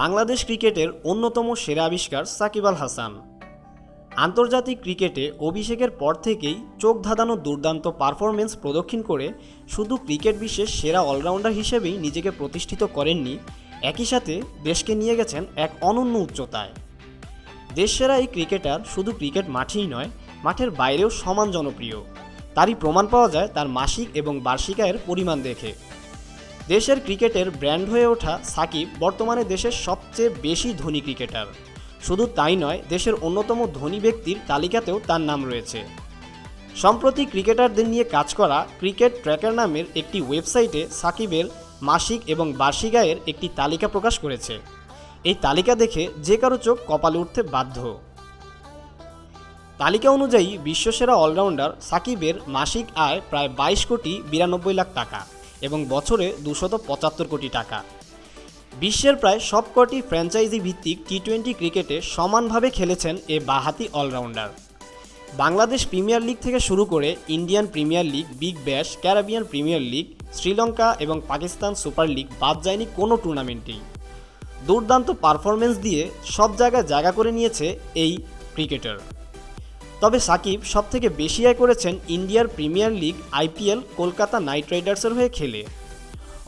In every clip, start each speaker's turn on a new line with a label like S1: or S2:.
S1: বাংলাদেশ ক্রিকেটের অন্যতম সেরা আবিষ্কার সাকিব আল হাসান। আন্তর্জাতিক ক্রিকেটে অভিষেকের পর থেকেই চোখ ধাঁধানো দুর্দান্ত পারফরমেন্স প্রদর্শন করে শুধু ক্রিকেট বিশ্বের সেরা অলরাউন্ডার হিসেবেই নিজেকে প্রতিষ্ঠিত করেননি, একই সাথে দেশকে নিয়ে গেছেন এক অনন্য উচ্চতায়। দেশসেরা এই ক্রিকেটার শুধু ক্রিকেট মাঠেই নয়, মাঠের বাইরেও সমান জনপ্রিয়। তারই প্রমাণ পাওয়া যায় তার মাসিক এবং বার্ষিক আয়ের পরিমাণ দেখে। দেশের ক্রিকেটের ব্র্যান্ড হয়ে ওঠা সাকিব বর্তমানে দেশের সবচেয়ে বেশি ধনী ক্রিকেটার। শুধু তাই নয়, দেশের অন্যতম ধনী ব্যক্তির তালিকাতেও তার নাম রয়েছে। সম্প্রতি ক্রিকেটারদের নিয়ে কাজ করা ক্রিকেট ট্র্যাকার নামের একটি ওয়েবসাইটে সাকিবের মাসিক এবং বার্ষিক আয়ের একটি তালিকা প্রকাশ করেছে। এই তালিকা দেখে যে কারো চোখ কপালে উঠতে বাধ্য। তালিকা অনুযায়ী বিশ্বসেরা অলরাউন্ডার সাকিবের মাসিক আয় প্রায় 22,92,00,000 টাকা এবং বছরে 275 কোটি টাকা। বিশ্বের প্রায় সবকটি ফ্র্যাঞ্চাইজি ভিত্তিক টি-20 ক্রিকেটে সমানভাবে খেলেছেন এ বাঁহাতি অলরাউন্ডার। বাংলাদেশ প্রিমিয়ার লিগ থেকে শুরু করে Indian premier league, Big Bash, Caribbean premier league, Sri Lanka এবং পাকিস্তান সুপার লিগ বাদ যায়নি কোনো টুর্নামেন্টেই। দুর্দান্ত পারফরমেন্স দিয়ে সব জায়গায় জায়গা করে নিয়েছে এই ক্রিকেটার। তবে সাকিব সবথেকে বেশি আয় করেছেন ইন্ডিয়ার premier league IPL Kolkata knight রাইডার্সের হয়ে খেলে।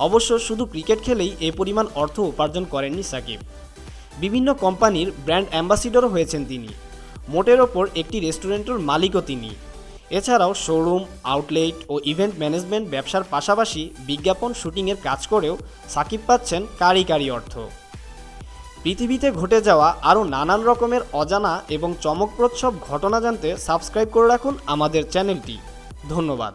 S1: অবশ্য শুধু ক্রিকেট খেলেই এ পরিমাণ অর্থ উপার্জন করেননি সাকিব। বিভিন্ন কোম্পানির ব্র্যান্ড অ্যাম্বাসিডরও হয়েছেন তিনি। মোটের ওপর একটি রেস্টুরেন্টের মালিকও তিনি। এছাড়াও শোরুম, আউটলেট ও ইভেন্ট ম্যানেজমেন্ট ব্যবসার পাশাপাশি বিজ্ঞাপন শুটিংয়ের কাজ করেও সাকিব পাচ্ছেন কারি অর্থ। পৃথিবীতে ঘটে যাওয়া আরও নানান রকমের অজানা এবং চমকপ্রদ সব ঘটনা জানতে সাবস্ক্রাইব করে রাখুন আমাদের চ্যানেলটি। ধন্যবাদ।